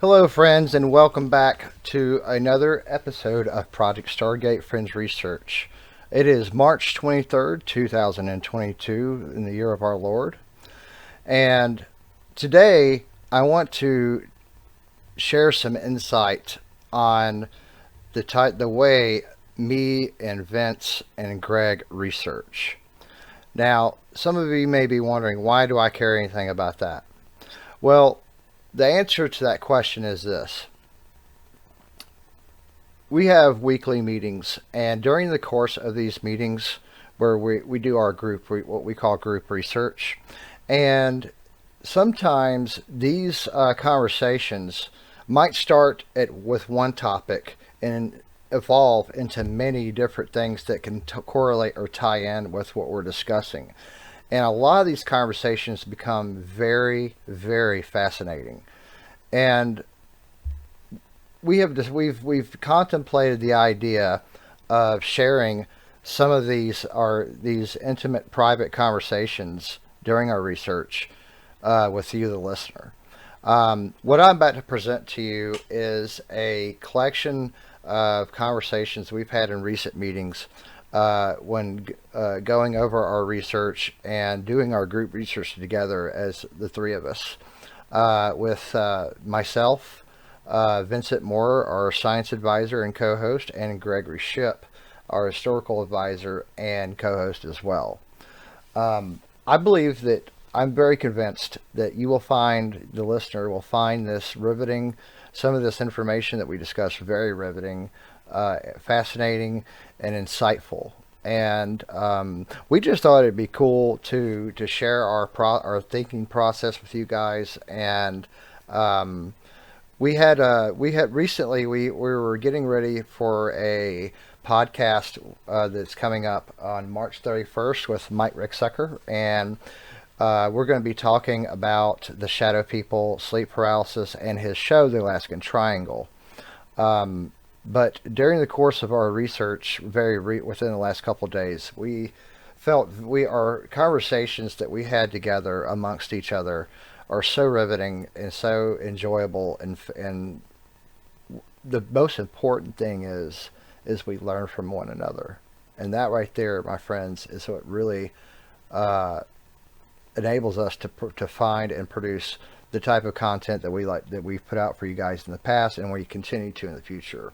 Hello, friends, and welcome back to another episode of Project Stargate Fringe Research. It is March 23rd, 2022, in the year of our Lord. And today I want to share some insight on the way me and Vince and Greg research. Now, some of you may be wondering, why do I care anything about that? Well, the answer to that question is this. We have weekly meetings, and during the course of these meetings, where we do our what we call group research, and sometimes these conversations might start with one topic and evolve into many different things that can correlate or tie in with what we're discussing. And a lot of these conversations become very, very fascinating. And we've contemplated the idea of sharing some of these intimate private conversations during our research with you, the listener. What I'm about to present to you is a collection of conversations we've had in recent meetings when going over our research and doing our group research together as the three of us, with myself, Vincent Moore, our science advisor and co-host, and Gregory Ship, our historical advisor and co-host as well. I believe that I'm very convinced that the listener will find this riveting, some of this information that we discuss very riveting, fascinating, and insightful. And we just thought it'd be cool to share our thinking process with you guys. And we had recently we were getting ready for a podcast that's coming up on March 31st with Mike Ricksecker, and we're going to be talking about the shadow people, sleep paralysis, and his show, The Alaskan Triangle. But during the course of our research, within the last couple of days, we felt our conversations that we had together amongst each other are so riveting and so enjoyable, and the most important thing is we learn from one another, and that right there, my friends, is what really enables us to find and produce the type of content that we've put out for you guys in the past, and we continue to in the future.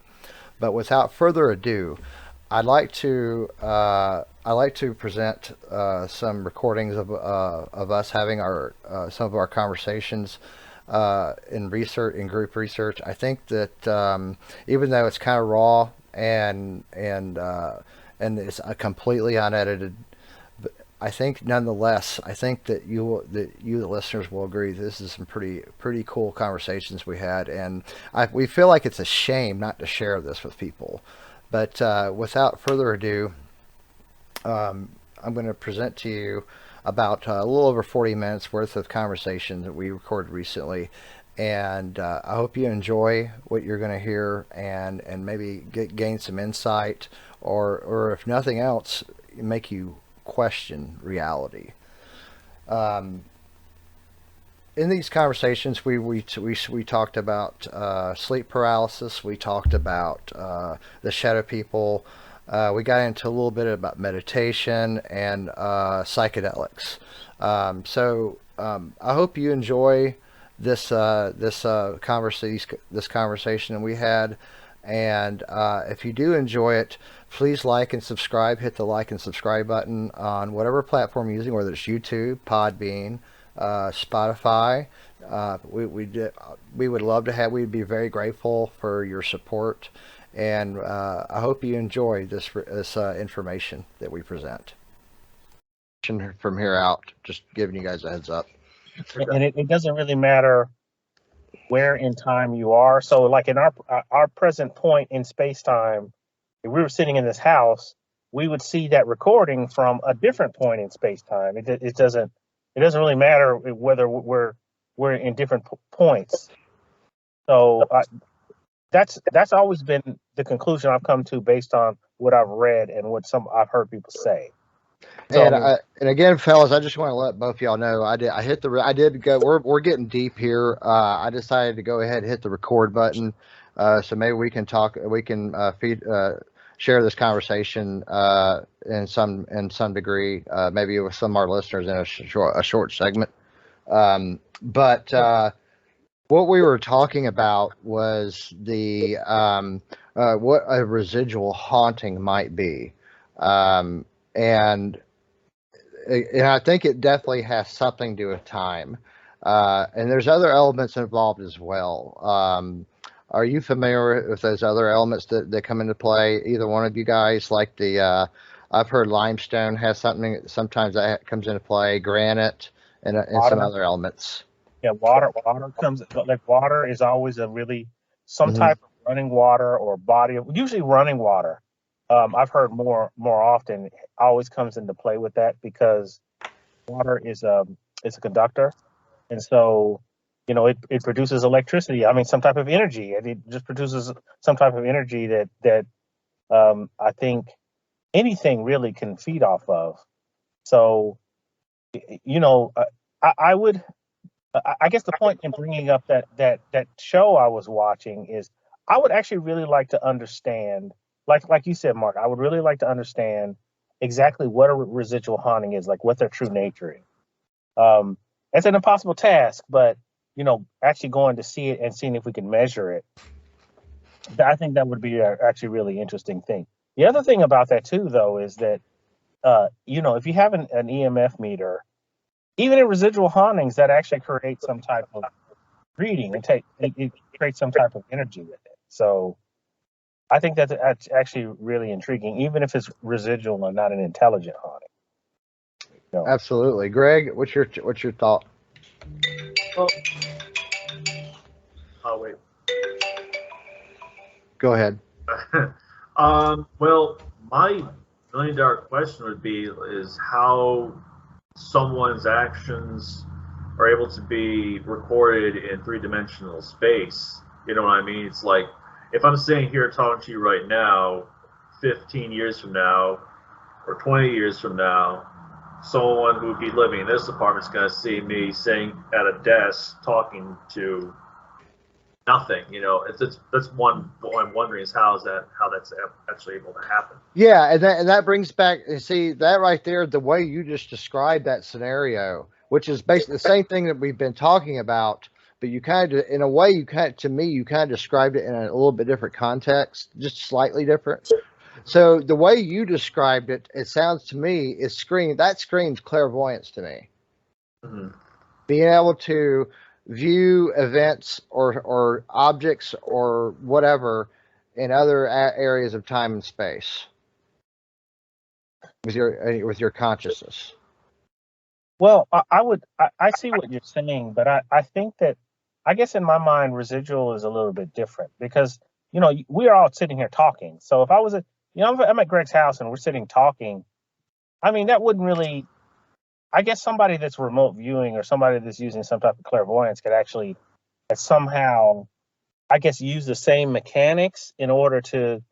But without further ado, I like to present some recordings of us having some of our conversations in group research. I think that even though it's kind of raw and it's a completely unedited, I think nonetheless, I think that the listeners will agree this is some pretty cool conversations we had, and we feel like it's a shame not to share this with people. But without further ado, I'm going to present to you about a little over 40 minutes worth of conversation that we recorded recently, and I hope you enjoy what you're going to hear, and maybe gain some insight, or if nothing else, make you question reality. In these conversations, we talked about sleep paralysis. We talked about the shadow people. We got into a little bit about meditation and psychedelics. I hope you enjoy this conversation that we had. And if you do enjoy it, please like and subscribe. Hit the like and subscribe button on whatever platform you're using, whether it's YouTube, Podbean, Spotify. We would love to have. We'd be very grateful for your support, and I hope you enjoy this information that we present. From here out, just giving you guys a heads up. And it doesn't really matter where in time you are. So, like in our present point in space time, if we were sitting in this house, we would see that recording from a different point in space time. It doesn't really matter whether we're in different points. So that's always been the conclusion I've come to based on what I've read and what I've heard people say. And So and again, fellas, I just want to let both of y'all know I hit the I did go. We're getting deep here. I decided to go ahead and hit the record button, so maybe we can talk. We can share this conversation in some degree, maybe with some of our listeners in a short segment. But what we were talking about was the what a residual haunting might be, and I think it definitely has something to do with time. And there's other elements involved as well. Are you familiar with those other elements that come into play? Either one of you guys, like I've heard limestone has something, sometimes that comes into play, granite, and some water, other elements. yeah, water comes like water is always a really some Hmm. type of running water or body of usually running water. I've heard more often always comes into play with that because water is a conductor, and so it produces electricity. I mean, some type of energy, and it just produces some type of energy that I think anything really can feed off of. So you know, I would. I guess the point in bringing up that show I was watching is I would actually really like to understand, like you said, Mark. I would really like to understand exactly what a residual haunting is, like what their true nature is. It's an impossible task, but actually going to see it and seeing if we can measure it, I think that would be actually really interesting thing. The other thing about that too, though, is that if you have an EMF meter, even in residual hauntings, that actually creates some type of reading and it creates some type of energy with it. So I think that's actually really intriguing, even if it's residual and not an intelligent haunting. Absolutely, Greg. What's your thought? Well, oh wait. Go ahead. Well, my $1 million question would be is how someone's actions are able to be recorded in three-dimensional space. You know what I mean? It's like if I'm sitting here talking to you right now, 15 years from now or 20 years from now, someone who would be living in this apartment is going to see me sitting at a desk talking to nothing. That's one. What I'm wondering is how that's actually able to happen. Yeah, and that brings back, see that right there, the way you just described that scenario, which is basically the same thing that we've been talking about, but you kind of, in a way, to me, you kind of described it in a little bit different context, just slightly different. So the way you described it, it sounds to me that screams clairvoyance to me. Mm-hmm. Being able to view events or objects or whatever in other areas of time and space with your consciousness. Well, I see what you're saying, but I think that I guess in my mind residual is a little bit different because we are all sitting here talking. So if I was I'm at Greg's house and we're sitting talking, I mean that wouldn't really. I guess somebody that's remote viewing or somebody that's using some type of clairvoyance could actually somehow, I guess, use the same mechanics in order to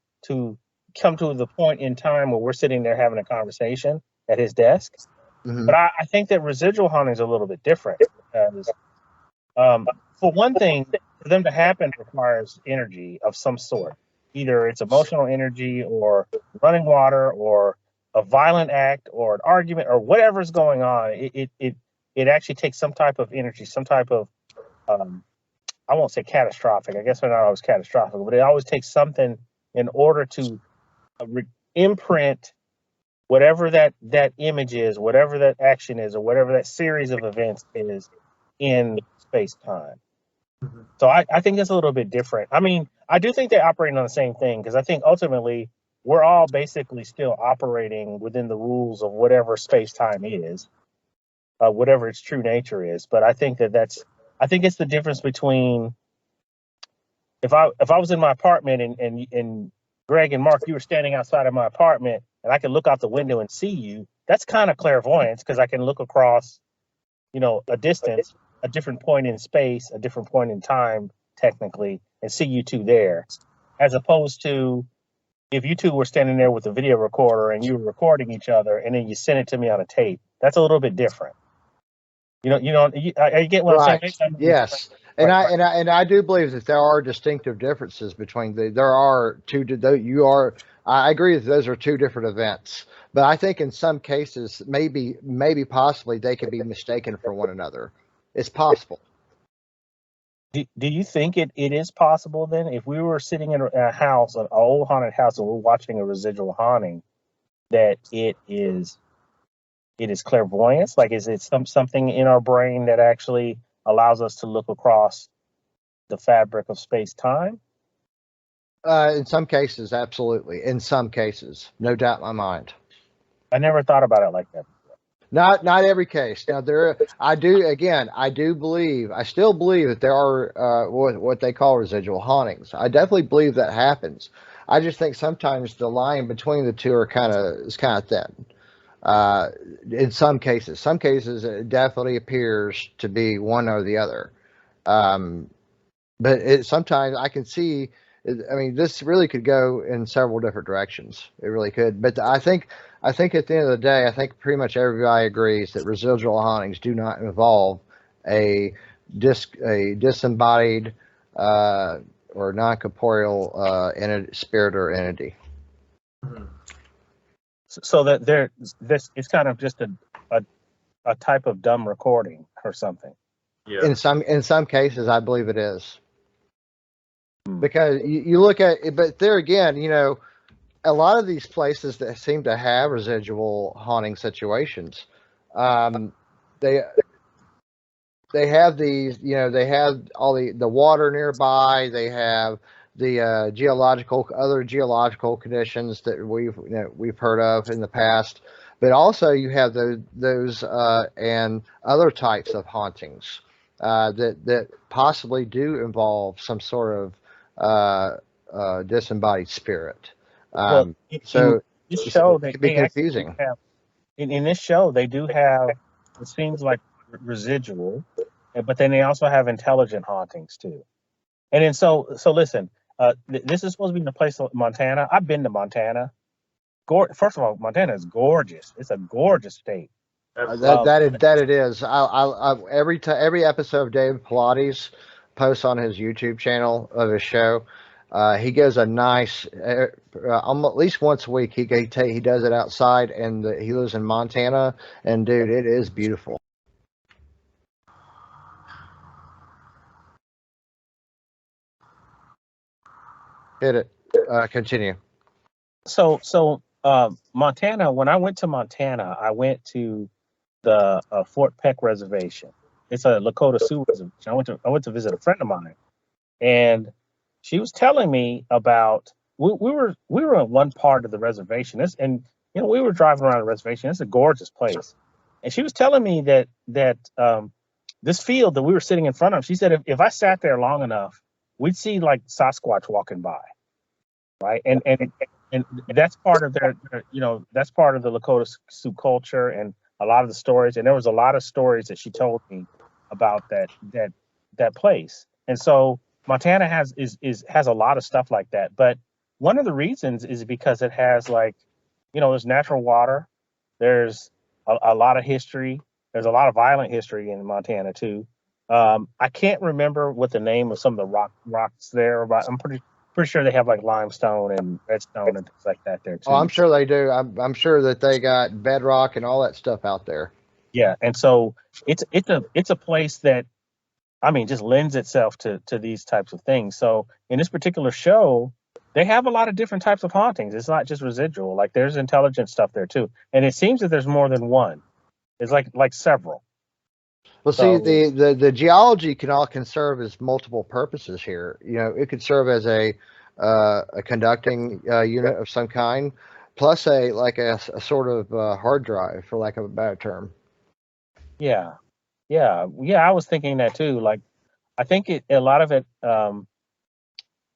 come to the point in time where we're sitting there having a conversation at his desk. Mm-hmm. But I think that residual haunting is a little bit different because, for one thing, for them to happen requires energy of some sort. Either it's emotional energy or running water or a violent act or an argument or whatever's going on. It actually takes some type of energy, some type of um, I won't say catastrophic. I guess they're not always catastrophic, but it always takes something in order to imprint whatever that image is, whatever that action is, or whatever that series of events is in space time. Mm-hmm. So I think that's a little bit different. I mean, I do think they're operating on the same thing because I think ultimately we're all basically still operating within the rules of whatever space time is, whatever its true nature is. But I think I think it's the difference between if I was in my apartment and Greg and Mark, you were standing outside of my apartment and I could look out the window and see you, that's kind of clairvoyance because I can look across, a distance, a different point in space, a different point in time, technically, and see you two there. As opposed to if you two were standing there with a video recorder and you were recording each other, and then you sent it to me on a tape, that's a little bit different. I get what I'm saying. Right. Yes. And Right, I right. and I and I do believe that there are distinctive differences between there are two. You are. I agree that those are two different events, but I think in some cases, maybe possibly they could be mistaken for one another. It's possible. Do you think it is possible then, if we were sitting in a house, an old haunted house, and we're watching a residual haunting, that it is clairvoyance? Like, is it something in our brain that actually allows us to look across the fabric of space time? In some cases, absolutely. In some cases, no doubt in my mind. I never thought about it like that. Not every case. Now I do believe, I still believe that there are what they call residual hauntings. I definitely believe that happens. I just think sometimes the line between the two is kind of thin. Uh, in some cases it definitely appears to be one or the other. Um, but sometimes I can see. I mean, this really could go in several different directions. It really could. But I think at the end of the day, I think pretty much everybody agrees that residual hauntings do not involve a a disembodied or non corporeal spirit or entity. Mhm. So that this it's kind of just a type of dumb recording or something. Yeah. In some cases, I believe it is. Hmm. Because you look at it, but there again, a lot of these places that seem to have residual haunting situations, um, they they have these, they have all the water nearby. They have the other geological conditions that we've heard of in the past. But also you have those and other types of hauntings that possibly do involve some sort of disembodied spirit. Well, in So this it show, can be they actually do confusing. have in this show they do have, it seems like, residual, but then they also have intelligent hauntings too. And then so listen, this is supposed to be in the place of Montana. I've been to Montana. First of all, Montana is gorgeous. It's a gorgeous state. Um, Absolutely. That it is. Every episode of David Pilates posts on his YouTube channel of his show. He gives a nice, at least once a week. He does it outside, and he lives in Montana. And dude, it is beautiful. Hit it. Continue. Montana. When I went to Montana, I went to the Fort Peck Reservation. It's a Lakota Sioux reservation. I went to visit a friend of mine, and she was telling me about, we were in one part of the reservation. We were driving around the reservation. It's a gorgeous place, and she was telling me that this field that we were sitting in front of. She said if I sat there long enough, we'd see like Sasquatch walking by, right? And that's part of that's part of the Lakota Sioux culture and a lot of the stories. And there was a lot of stories that she told me about that place. And so Montana has a lot of stuff like that. But one of the reasons is because it has, like, there's natural water. There's a lot of history. There's a lot of violent history in Montana too. I can't remember what the name of some of the rocks there, but I'm pretty sure they have like limestone and redstone and things like that there Oh, I'm too. sure they do. I'm sure that they got bedrock and all that stuff out there. Yeah, and so it's a place that, I mean, just lends itself to these types of things. So in this particular show, they have a lot of different types of hauntings. It's not just residual. Like, there's intelligent stuff there too, and it seems that there's more than one. It's like several. Well, see, So the geology can serve as multiple purposes here. It could serve as a conducting unit of some kind, plus a sort of hard drive, for lack of a better term. yeah, yeah. I was thinking that too. Like, I think a lot of it.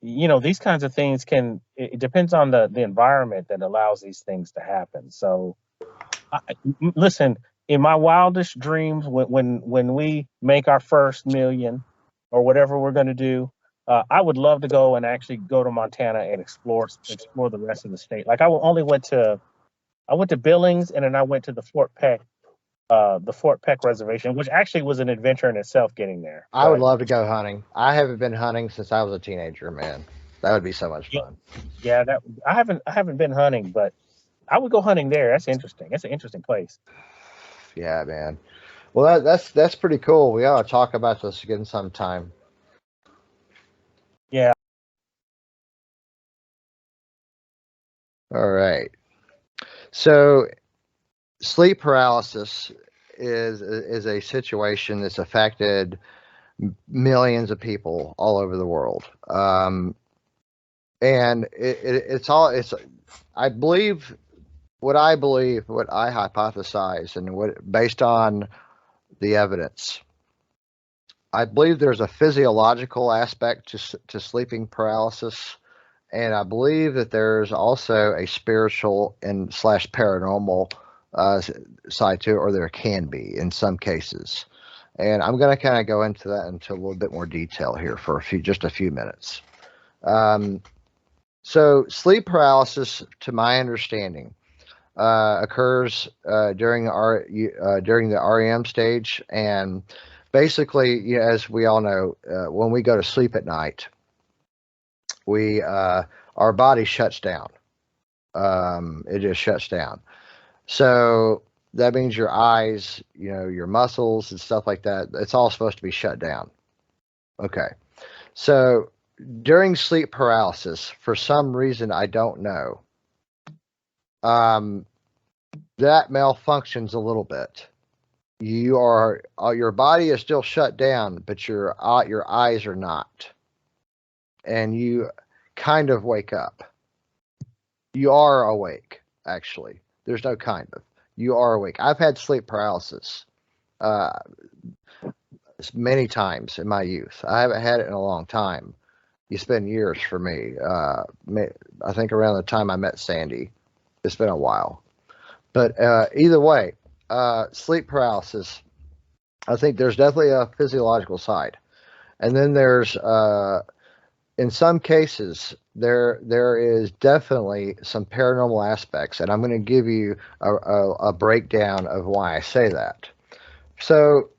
These kinds of things it depends on the environment that allows these things to happen. So, listen, in my wildest dreams, when we make our first million or whatever we're going to do, I would love to go and actually go to Montana and explore the rest of the state. Like I went to Billings, and then I went to the Fort Peck Reservation, which actually was an adventure in itself getting there. I would love to go hunting. I haven't been hunting since I was a teenager, man. That would be so much fun. Yeah, I haven't been hunting, but I would go hunting there. That's interesting. That's an interesting place. Yeah, man. Well, that's pretty cool. We ought to talk about this again sometime. Yeah. All right. So, sleep paralysis is a situation that's affected millions of people all over the world. And I believe what I hypothesize, and based on the evidence, I believe there's a physiological aspect to sleeping paralysis, and I believe that there's also a spiritual and / paranormal side to it, or there can be in some cases. And I'm going to kind of go into that into a little bit more detail here for just a few minutes. So sleep paralysis, to my understanding, occurs during the REM stage, and basically, as we all know, when we go to sleep at night, our body shuts down. It just shuts down. So that means your eyes, your muscles and stuff like that, it's all supposed to be shut down. Okay. So during sleep paralysis, for some reason I don't know, that malfunctions a little bit. Your body is still shut down, but your eyes are not, and you kind of wake up. You are awake, actually. There's no kind of. You are awake. I've had sleep paralysis many times in my youth. I haven't had it in a long time. It's been years for me. I think around the time I met Sandy. It's been a while. But either way, sleep paralysis, I think there's definitely a physiological side. And then there's, in some cases, there is definitely some paranormal aspects. And I'm going to give you a breakdown of why I say that. So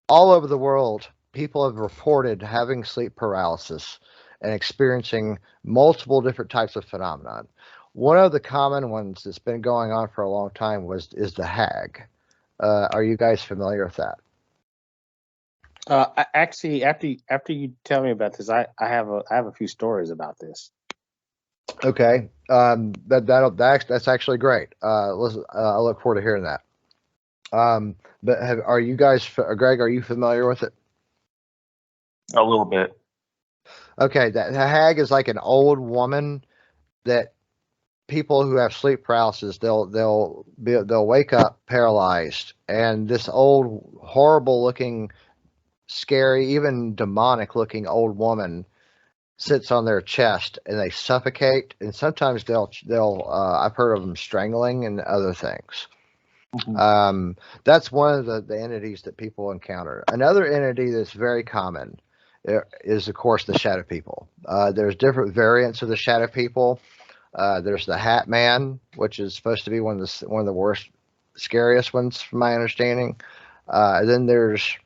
all over the world, people have reported having sleep paralysis and experiencing multiple different types of phenomenon. One of the common ones that's been going on for a long time is the hag. Are you guys familiar with that? Actually, after you tell me about this, I have a few stories about this. Okay, that's actually great. I look forward to hearing that. But are you guys, Greg? Are you familiar with it? A little bit. Okay, the hag is like an old woman that people who have sleep paralysis, they'll wake up paralyzed, and this old, horrible looking, scary, even demonic looking old woman sits on their chest, and they suffocate, and sometimes they'll I've heard of them strangling and other things. Mm-hmm. That's one of the entities that people encounter. Another entity that's very common is, of course, the shadow people. There's different variants of the shadow people. There's the Hat Man, which is supposed to be one of the worst, scariest ones, from my understanding. Then there's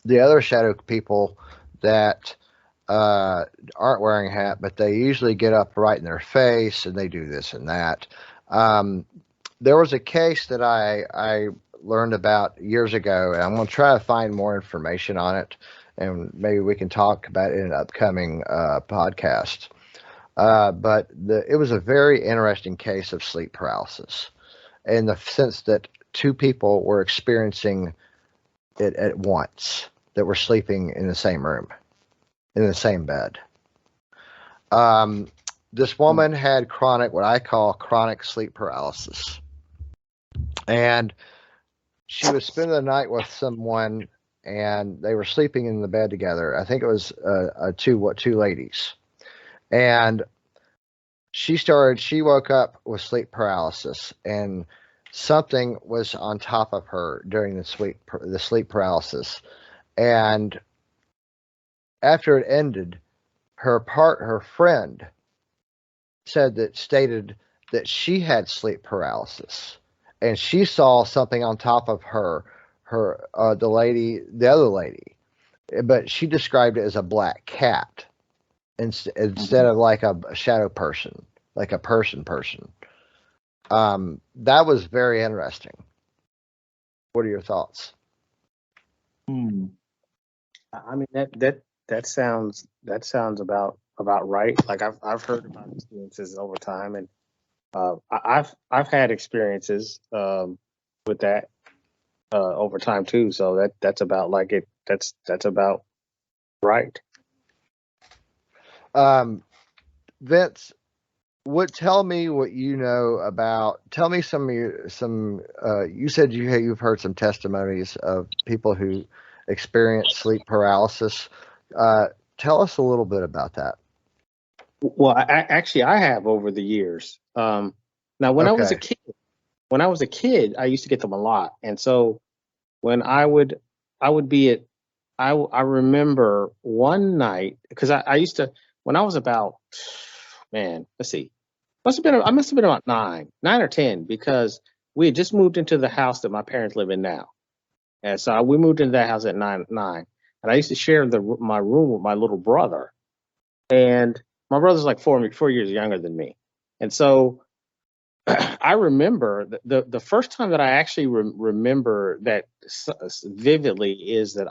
the other shadow people that aren't wearing a hat, but they usually get up right in their face, and they do this and that. There was a case that I learned about years ago, and I'm going to try to find more information on it, and maybe we can talk about it in an upcoming podcast. But it was a very interesting case of sleep paralysis, in the sense that two people were experiencing it at once, that were sleeping in the same room, in the same bed. This woman had what I call chronic sleep paralysis. And she would spend the night with someone, and they were sleeping in the bed together. I think it was two ladies. And she woke up with sleep paralysis, and something was on top of her during the sleep paralysis. And after it ended, her friend stated that she had sleep paralysis, and she saw something on top of the other lady, but she described it as a black cat instead of like a shadow person, like a person. That was very interesting. What are your thoughts? I mean that sounds about right. Like I've heard about experiences over time, and I've had experiences with that over time too. So that's about like it. That's about right. Vince, tell me what you know about. Tell me you said you've heard some testimonies of people who experience sleep paralysis. Tell us a little bit about that. Well, I have over the years. Now, when I was a kid, I used to get them a lot, and so when I would be at, I remember one night because I used to when I was about, man, let's see, I must have been about 9 or 10 because we had just moved into the house that my parents live in now, and so we moved into that house at nine, and I used to share my room with my little brother, and my brother's like 4 years younger than me, and so I remember the first time that I actually remember that vividly is that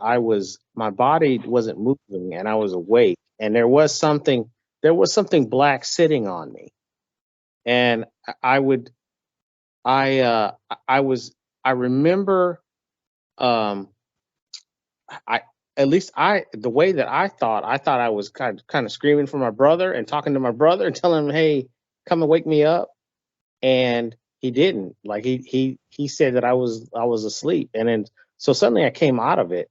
my body wasn't moving and I was awake, and there was something black sitting on me, and I remember um I at least the way that I thought I was kind of screaming for my brother and talking to my brother and telling him, hey, come and wake me up. And he didn't. Like he said that I was asleep, and then so suddenly I came out of it,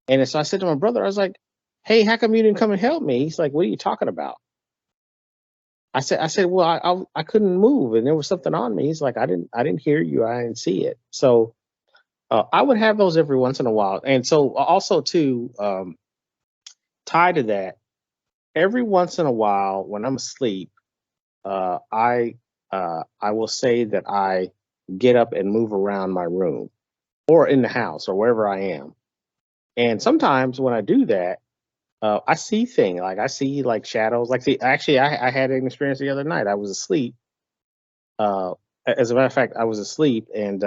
and so I said to my brother, I was like, "Hey, how come you didn't come and help me?" He's like, "What are you talking about?" I said, "Well, I couldn't move, and there was something on me." He's like, "I didn't hear you. I didn't see it." So I would have those every once in a while, and so also too tied to that, every once in a while when I'm asleep, I will say that I get up and move around my room or in the house or wherever I am. And sometimes when I do that, I see things like I see like shadows. Actually, I had an experience the other night. I was asleep. As a matter of fact, I was asleep and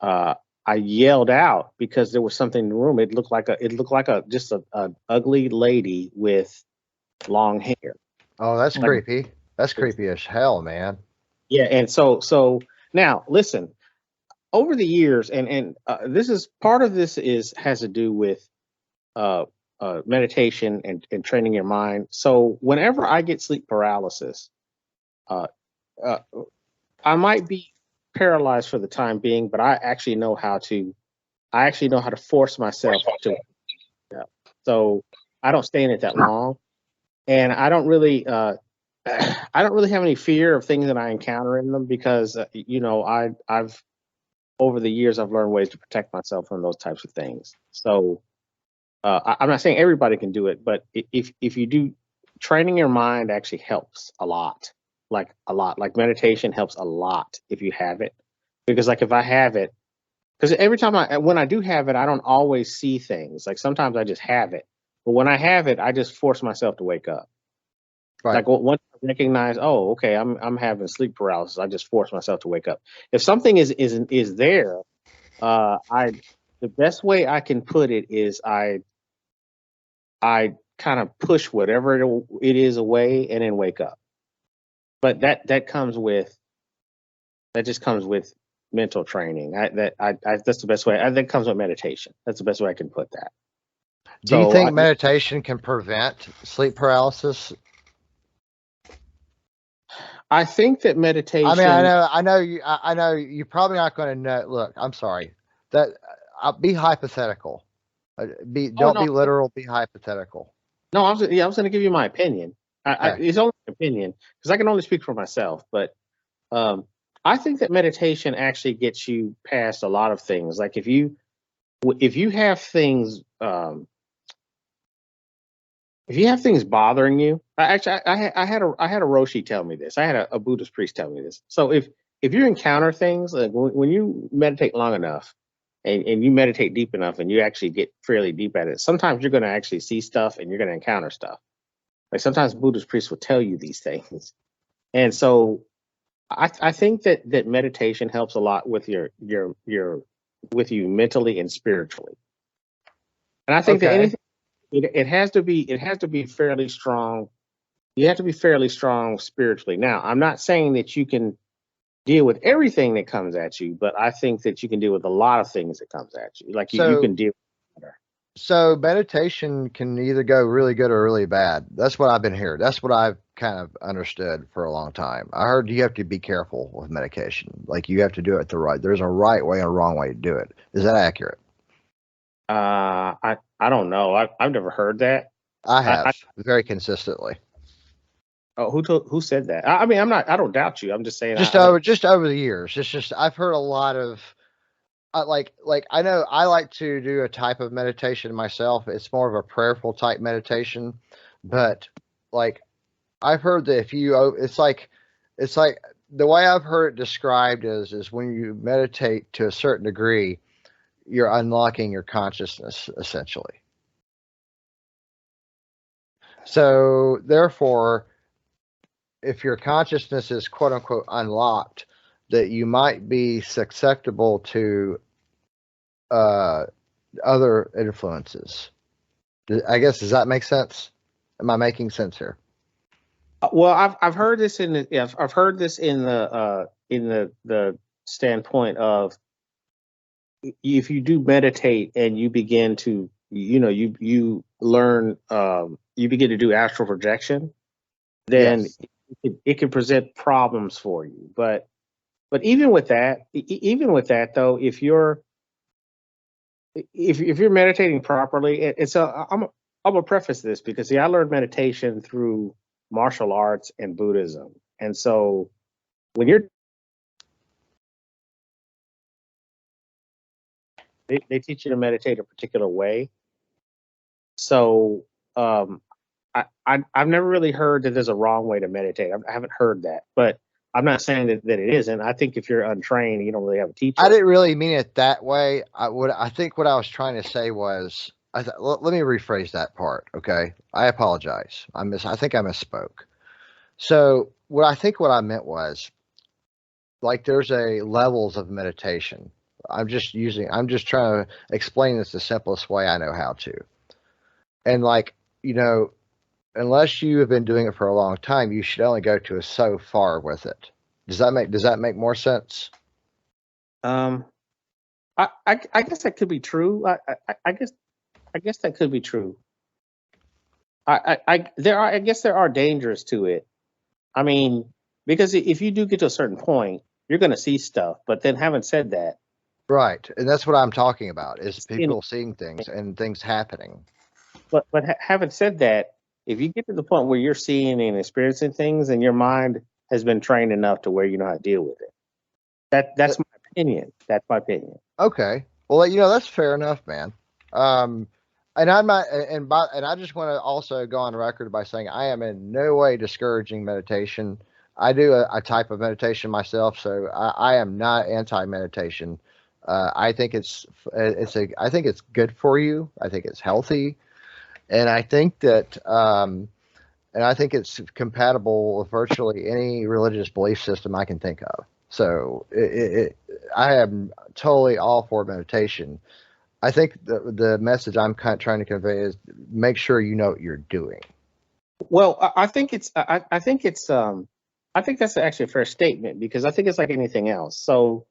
I yelled out because there was something in the room. It looked like just a ugly lady with long hair. Oh, that's creepy. That's creepy as hell, man. Yeah, and so now listen. Over the years, and this is part of this has to do with meditation and training your mind. So whenever I get sleep paralysis, uh, uh, I might be paralyzed for the time being, but I actually know how to force myself to. So I don't stay in it that long, and I don't really. I don't really have any fear of things that I encounter in them because I've over the years I've learned ways to protect myself from those types of things. So I'm not saying everybody can do it, but if you do, training your mind actually helps a lot. Like a lot. Like meditation helps a lot if you have it, because like if I have it, because every time when I do have it, I don't always see things. Like sometimes I just have it, but when I have it, I just force myself to wake up. Right. Like once I recognize, oh, okay, I'm having sleep paralysis. I just force myself to wake up. If something is there, the best way I can put it is I kind of push whatever it is away and then wake up. But that just comes with mental training. That's the best way. I think comes with meditation. That's the best way I can put that. Do you think meditation can prevent sleep paralysis? I think that meditation. I mean, I know you're probably not going to know. Look, I'm sorry. Be hypothetical. Don't be literal. Be hypothetical. No, I was going to give you my opinion. It's only an opinion because I can only speak for myself. But I think that meditation actually gets you past a lot of things. Like if you have things if you have things bothering you, I had a Roshi tell me this. I had a Buddhist priest tell me this. So if you encounter things, like when you meditate long enough and you meditate deep enough and you actually get fairly deep at it, sometimes you're going to actually see stuff and you're going to encounter stuff. Like sometimes Buddhist priests will tell you these things. And so I think that meditation helps a lot with with you mentally and spiritually. And I think that anything, it has to be fairly strong. You have to be fairly strong spiritually. Now, I'm not saying that you can deal with everything that comes at you, but I think that you can deal with a lot of things that comes at you. Like you can deal with better. So meditation can either go really good or really bad. That's what I've been hearing. That's what I've kind of understood for a long time. I heard you have to be careful with medication. Like you have to do it there's a right way and a wrong way to do it. Is that accurate? I don't know. I've never heard that. I have very consistently. Oh, who said that? I mean, I don't doubt you. I'm just saying. Just over the years. It's just I've heard a lot of like I know I like to do a type of meditation myself. It's more of a prayerful type meditation, but like I've heard that it's like the way I've heard it described is when you meditate to a certain degree, you're unlocking your consciousness essentially. So therefore, if your consciousness is quote unquote unlocked, that you might be susceptible to other influences. I guess, does that make sense? Am I making sense here? Well, I've heard this in the standpoint of if you do meditate and you begin to you learn you begin to do astral projection, then yes, it can present problems for you. But even with that though, if you're meditating properly, I'm gonna preface this because I learned meditation through martial arts and Buddhism, and so when they teach you to meditate a particular way. So I've never really heard that there's a wrong way to meditate. I haven't heard that, but I'm not saying that it isn't. I think if you're untrained, you don't really have a teacher. I didn't really mean it that way. I think what I was trying to say was, let me rephrase that part. Okay, I apologize. I think I misspoke. So what I meant was, like, there's levels of meditation. I'm just trying to explain this the simplest way I know how to. And like, unless you have been doing it for a long time, you should only go to so far with it. Does that make more sense? I guess that could be true. I guess that could be true. I guess there are dangers to it. I mean, because if you do get to a certain point, you're going to see stuff. But then, having said that, right, and that's what I'm talking about, is people seeing things and things happening. But having said that, if you get to the point where you're seeing and experiencing things, and your mind has been trained enough to where you know how to deal with it, that's my opinion. That's my opinion. Okay, well, that's fair enough, man. And I'm not, and I just want to also go on record by saying I am in no way discouraging meditation. I do a type of meditation myself, so I am not anti-meditation. I think it's good for you. I think it's healthy, and I think that it's compatible with virtually any religious belief system I can think of. So I am totally all for meditation. I think the message I'm kind of trying to convey is make sure you know what you're doing. Well, I think that's actually a fair statement, because I think it's like anything else. So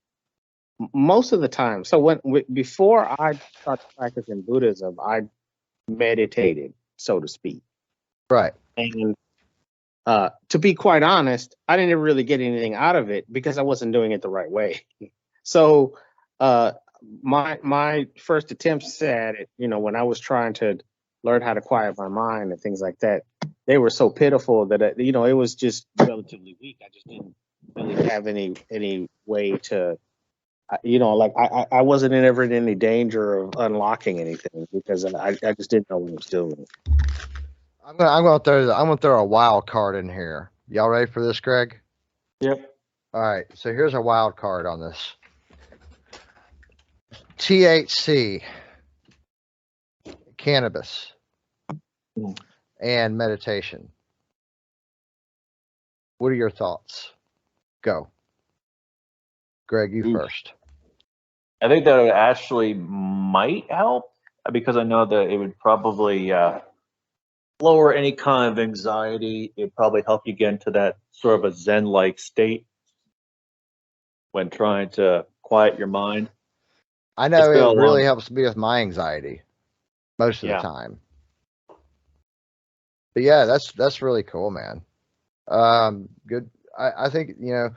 most of the time, before I started practicing Buddhism, I meditated, so to speak. Right. And to be quite honest, I didn't really get anything out of it because I wasn't doing it the right way. So my first attempts at it, when I was trying to learn how to quiet my mind and things like that, they were so pitiful that it was just relatively weak. I just didn't really have any way to, I wasn't ever in any danger of unlocking anything because I just didn't know what I was doing. I'm gonna throw a wild card in here. Y'all ready for this, Greg? Yep. All right. So here's a wild card on this. THC, cannabis, and meditation. What are your thoughts? Go. Greg, you first. I think that it actually might help because I know that it would probably lower any kind of anxiety. It'd probably help you get into that sort of a Zen-like state when trying to quiet your mind. I know it really helps me with my anxiety most of the Yeah. time. But yeah, that's really cool, man. Good. I think, you know,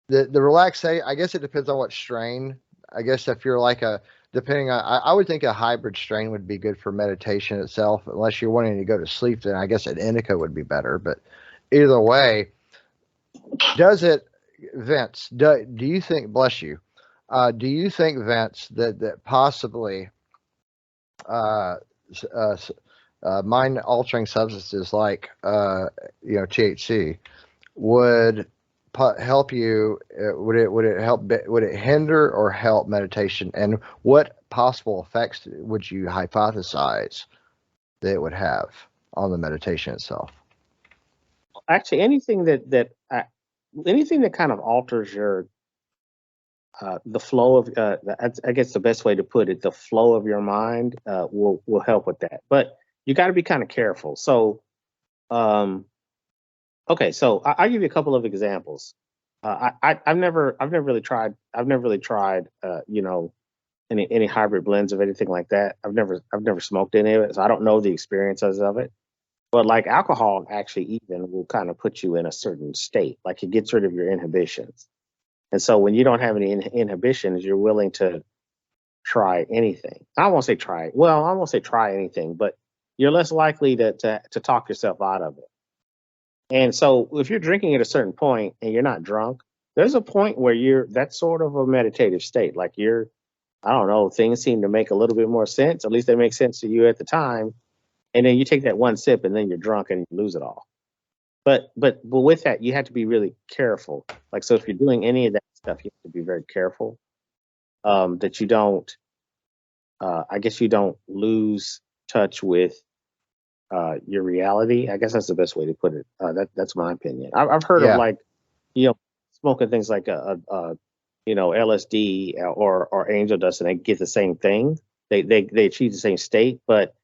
the relaxation, I guess it depends on what strain. I guess if you're like depending on, I would think a hybrid strain would be good for meditation itself, unless you're wanting to go to sleep, then I guess an indica would be better. But either way, Vince, do you think, bless you, do you think, Vince, that possibly mind altering substances like, THC would help you? Would it hinder or help meditation? And what possible effects would you hypothesize that it would have on the meditation itself? Actually, anything that kind of alters your the flow of I guess the best way to put it, the flow of your mind will help with that. But you got to be kind of careful. So, okay, so I'll give you a couple of examples. I've never really tried any hybrid blends of anything like that. I've never smoked any of it, so I don't know the experiences of it. But like alcohol, actually, even will kind of put you in a certain state. Like it gets rid of your inhibitions, and so when you don't have any inhibitions, you're willing to try anything. I won't say try. Well, I won't say try anything, but you're less likely to talk yourself out of it. And so if you're drinking at a certain point and you're not drunk, there's a point where that's sort of a meditative state. Like I don't know, things seem to make a little bit more sense. At least they make sense to you at the time. And then you take that one sip and then you're drunk and you lose it all. But with that, you have to be really careful. Like, so if you're doing any of that stuff, you have to be very careful that you don't, I guess you don't lose touch with your reality. I guess that's the best way to put it. That's my opinion. I've heard of like, smoking things like LSD or angel dust, and they get the same thing. They achieve the same state, but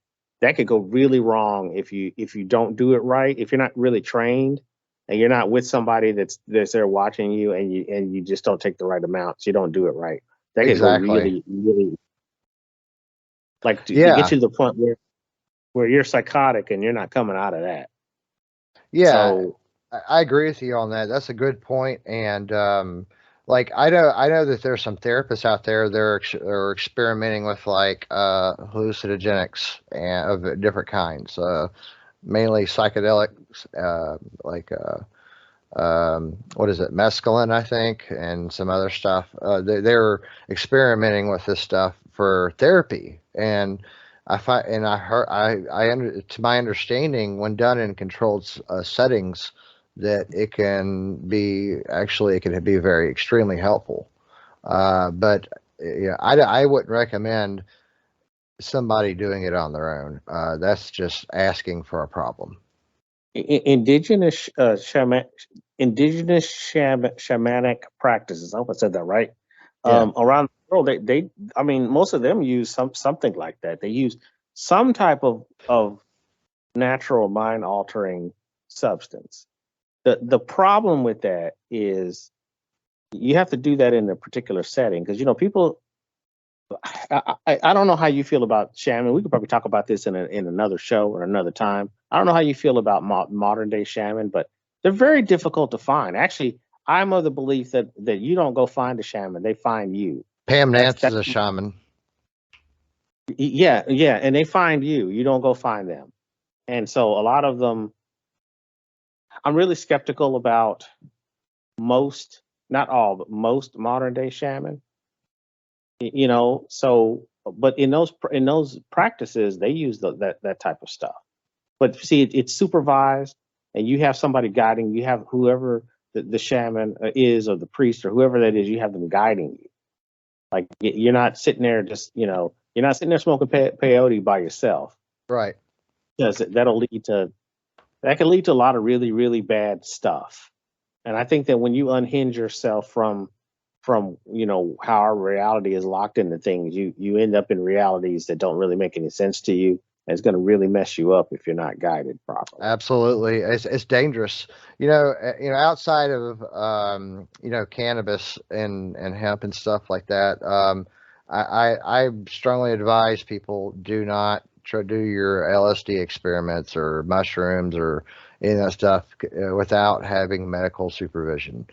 that could go really wrong if you don't do it right. If you're not really trained and you're not with somebody that's there watching you, and you just don't take the right amounts, you don't do it right. That could go really, really, like to get to the point where you're psychotic and you're not coming out of that. Yeah, so, I agree with you on that. That's a good point. And like I know that there's some therapists out there that are experimenting with like hallucinogenics and of different kinds, mainly psychedelics, what is it, mescaline, I think, and some other stuff. They're experimenting with this stuff for therapy, and to my understanding, when done in controlled settings, that it can be very extremely helpful. But yeah, I wouldn't recommend somebody doing it on their own. That's just asking for a problem. Indigenous shamanic practices. I hope I said that right. Around the world, I mean, most of them use something like that. They use some type of natural mind altering substance. The problem with that is you have to do that in a particular setting, because people. I don't know how you feel about shaman. We could probably talk about this in another show or another time. I don't know how you feel about modern day shaman, but they're very difficult to find. Actually, I'm of the belief that you don't go find a shaman; they find you. Pam Nance is a shaman. Yeah, and they find you. You don't go find them. And so a lot of them, I'm really skeptical about most, not all, but most modern day shaman. So, but in those practices, they use that type of stuff. But see, it's supervised, and you have somebody guiding. You have whoever the shaman is, or the priest, or whoever that is. You have them guiding you. Like you're not sitting there just, you're not sitting there smoking peyote by yourself. Right. Because that can lead to a lot of really, really bad stuff. And I think that when you unhinge yourself from how our reality is locked into things, you end up in realities that don't really make any sense to you. And it's going to really mess you up if you're not guided properly. Absolutely, it's dangerous. Outside of cannabis and hemp and stuff like that. I strongly advise people do not try to do your LSD experiments or mushrooms or any of that stuff without having medical supervision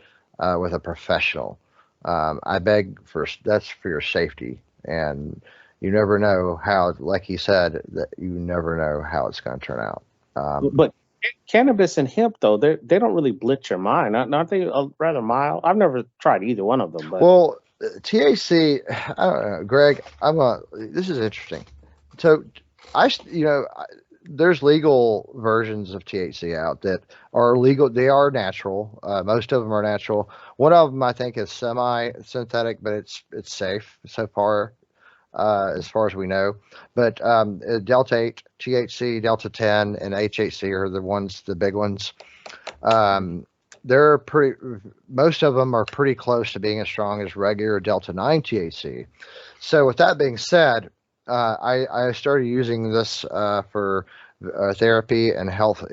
with a professional. I beg that's for your safety, and you never know how, like he said, that you never know how it's going to turn out. But cannabis and hemp, though, they don't really blitz your mind. Aren't they rather mild? I've never tried either one of them. But well, THC, I don't know, Greg. This is interesting. So, there's legal versions of THC out that are legal. They are natural. Most of them are natural. One of them, I think, is semi-synthetic, but it's safe so far, as far as we know. But Delta 8, THC, Delta 10, and HHC are the big ones. Most of them are pretty close to being as strong as regular Delta 9 THC. So with that being said, I started using this for therapy and health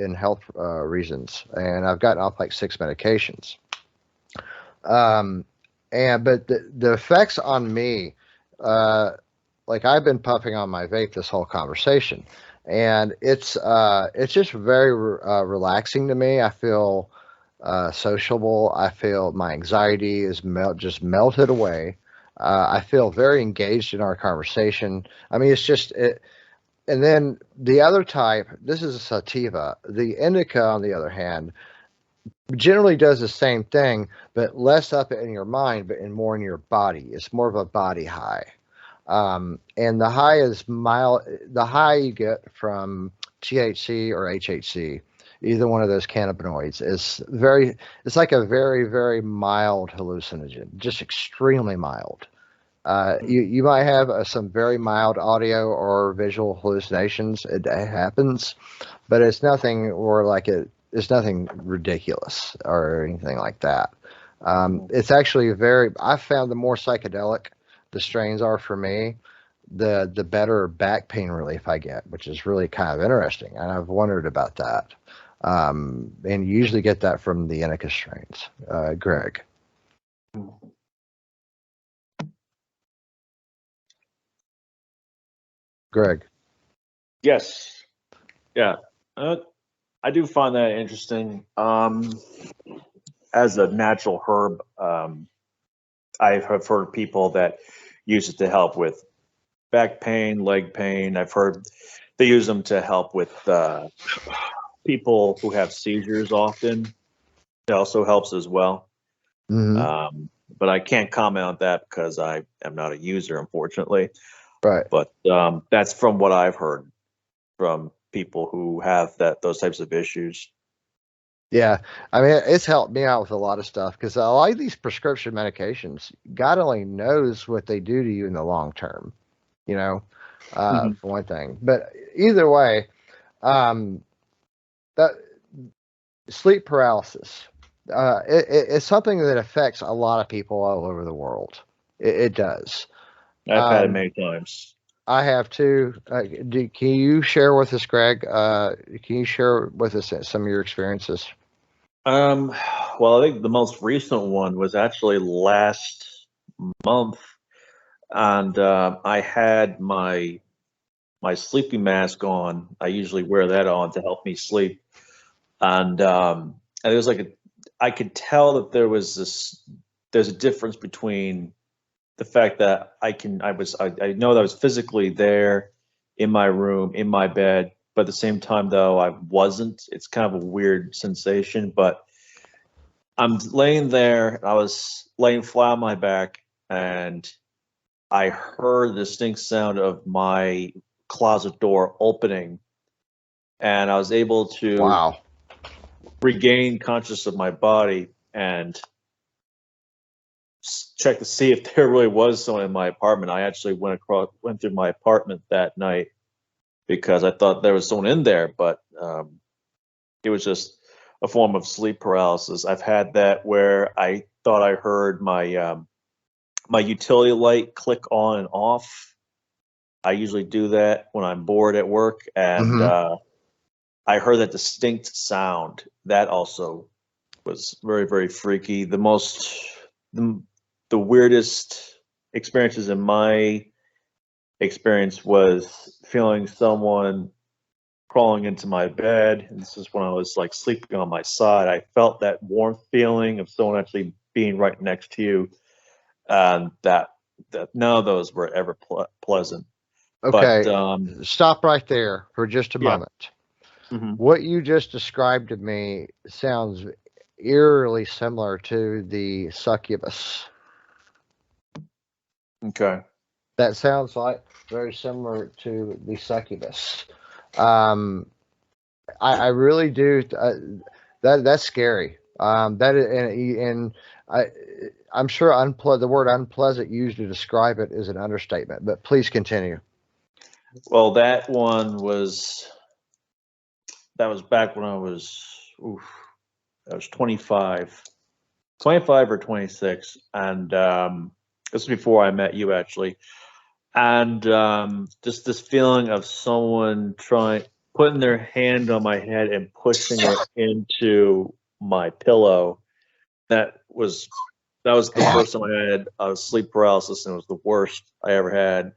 reasons, and I've gotten off like 6 medications. But the effects on me, like I've been puffing on my vape this whole conversation, and it's just very relaxing to me. I feel sociable. I feel my anxiety is just melted away. I feel very engaged in our conversation. I mean, it's just it. And then the other type, this is a sativa. The indica, on the other hand, generally does the same thing, but less up in your mind, but more in your body. It's more of a body high. And the high is mild. The high you get from THC or HHC, either one of those cannabinoids, it's like a very, very mild hallucinogen, just extremely mild. You might have some very mild audio or visual hallucinations. It happens, but it's nothing it's nothing ridiculous or anything like that. It's actually I found the more psychedelic the strains are for me, the better back pain relief I get, which is really kind of interesting. And I've wondered about that. And you usually get that from the indica strains. Greg. Greg. Yes. Yeah. I do find that interesting. As a natural herb, I've heard people that use it to help with back pain, leg pain. I've heard they use them to help with people who have seizures often. It also helps as well. Mm-hmm. But I can't comment on that because I am not a user, unfortunately. Right. But that's from what I've heard from people who have those types of issues. Yeah, I mean, it's helped me out with a lot of stuff because a lot of these prescription medications, God only knows what they do to you in the long term, for one thing. But either way, that sleep paralysis, it's something that affects a lot of people all over the world. It does. I've had it many times. I have too. Can you share with us, Greg? Can you share with us some of your experiences? Well, I think the most recent one was actually last month, and I had my sleeping mask on. I usually wear that on to help me sleep, and it was like I could tell that there's a difference between the fact that I know that I was physically there in my room, in my bed, but at the same time, though, I wasn't. It's kind of a weird sensation, but I'm laying there. I was laying flat on my back, and I heard the distinct sound of my closet door opening and I was able to regain consciousness of my body and check to see if there really was someone in my apartment. I actually went through my apartment that night because I thought there was someone in there, but it was just a form of sleep paralysis. I've had that where I thought I heard my my utility light click on and off. I usually do that when I'm bored at work, and I heard that distinct sound. That also was very, very freaky. The weirdest experiences in my experience was feeling someone crawling into my bed. And this is when I was like sleeping on my side. I felt that warm feeling of someone actually being right next to you. And that none of those were ever pleasant. Okay, but stop right there for just a moment. Mm-hmm. What you just described to me sounds eerily similar to the succubus. Okay. That sounds like very similar to the succubus. I really do. That's scary. That is, and I'm sure the word unpleasant used to describe it is an understatement. But please continue. Well, that was back when I was 25 or 26, and this was before I met you actually. And just this feeling of someone putting their hand on my head and pushing it into my pillow. That was the first time I had sleep paralysis, and it was the worst I ever had.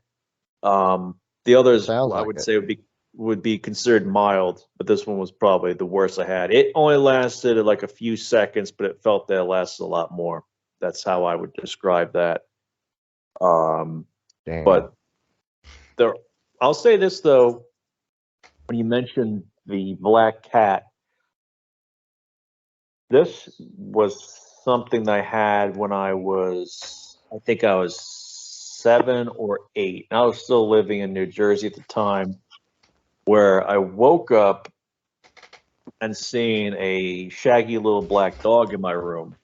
The others Sounds I like would it. say would be considered mild, but this one was probably the worst I had. It only lasted like a few seconds, but it felt that it lasted a lot more. That's how I would describe that. Damn. But I'll say this though, when you mentioned the black cat, this was something that I had when I think I was 7 or 8. And I was still living in New Jersey at the time, where I woke up and seeing a shaggy little black dog in my room.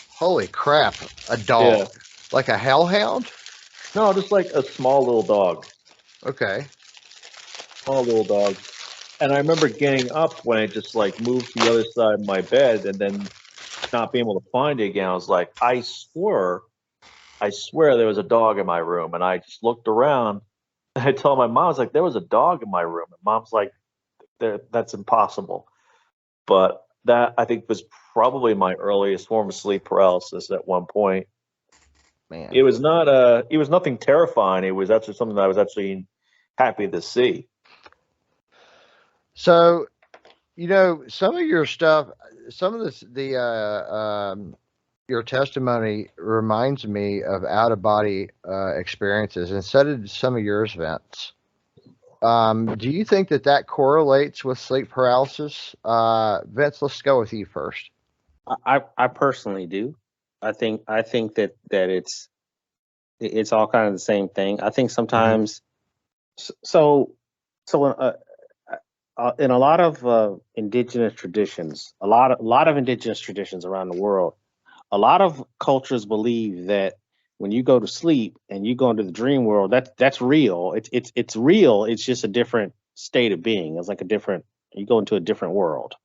Holy crap! A dog, Yeah. like a hellhound? No, just like a small little dog. Okay. Small little dog. And I remember getting up when I just like moved to the other side of my bed and then not being able to find it again. I was like, I swear there was a dog in my room. And I just looked around and I told my mom, I was like, there was a dog in my room. And mom's like, that's impossible. But that I think was probably my earliest form of sleep paralysis at one point. Man. It was nothing terrifying. It was actually something that I was actually happy to see. So, some of your stuff, some of your testimony reminds me of out of body experiences, and so did some of yours, Vince. Do you think that correlates with sleep paralysis? Vince, let's go with you first. I personally do. I think that it's all kind of the same thing. I think sometimes so in a lot of indigenous traditions, a lot of indigenous traditions around the world, a lot of cultures believe that when you go to sleep and you go into the dream world, that's real. It's real. It's just a different state of being. It's like you go into a different world.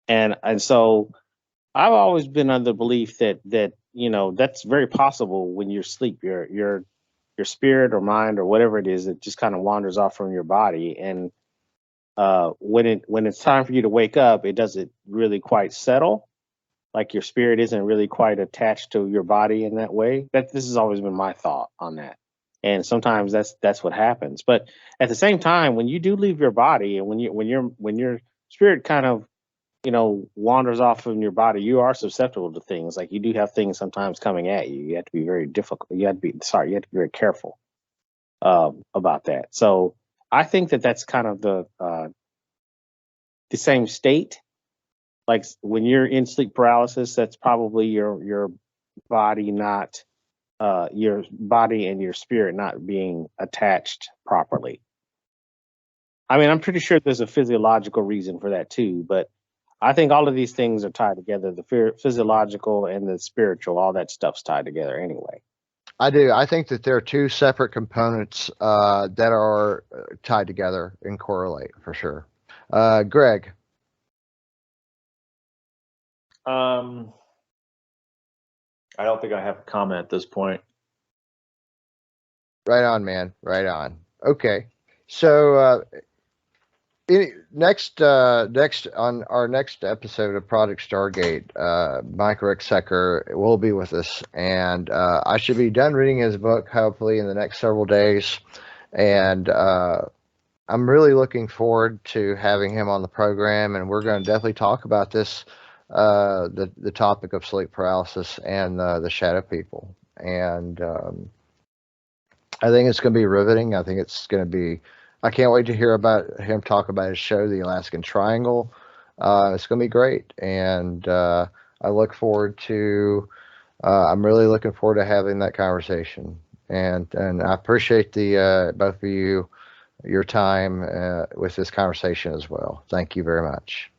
And so I've always been under the belief that that's very possible when you're asleep. Your spirit or mind or whatever it is, it just kind of wanders off from your body. And when it's time for you to wake up, it doesn't really quite settle. Like your spirit isn't really quite attached to your body in that way. This has always been my thought on that. And sometimes that's what happens. But at the same time, when you do leave your body, and when your spirit kind of wanders off from your body, you are susceptible to things. Like you do have things sometimes coming at you. You have to be very difficult. You have to be very careful about that. So I think that's kind of the same state. Like when you're in sleep paralysis, that's probably your body not your body and your spirit not being attached properly. I mean, I'm pretty sure there's a physiological reason for that too, but I think all of these things are tied together. The physiological and the spiritual, all that stuff's tied together anyway. I do. I think that there are two separate components that are tied together and correlate for sure. Greg. I don't think I have a comment at this point. Right on, man. Right on. Okay. So next on our next episode of Project Stargate, Mike Ricksecker will be with us, and I should be done reading his book hopefully in the next several days. And I'm really looking forward to having him on the program, and we're going to definitely talk about this, the topic of sleep paralysis and the shadow people. And I think it's going to be riveting. I think it's going to be. I can't wait to hear about him talk about his show, The Alaskan Triangle. It's going to be great, and I look forward to. I'm really looking forward to having that conversation, and I appreciate the both of you, your time with this conversation as well. Thank you very much.